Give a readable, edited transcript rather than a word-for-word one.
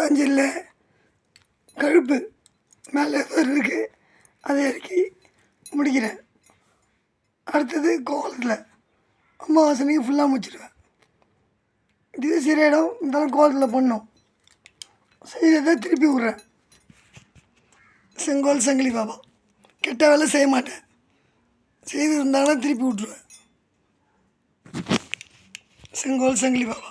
கூடாஞ்சலில் கழுப்பு மேலே இருக்குது, அதை இறக்கி முடிக்கிறேன். அடுத்தது கோலத்தில் அமாவாசனைக்கு ஃபுல்லாக முடிச்சிடுவேன். இது சரியிடம் இருந்தாலும் கோலத்தில் பண்ணோம். செய்கிறத திருப்பி விட்றேன். செங்கோல் சங்கிலி பாபா. கெட்ட வேலை செய்ய மாட்டேன். செய்து இருந்தாங்கன்னா திருப்பி விட்ருவேன். செங்கோல் சங்கிலி பாபா.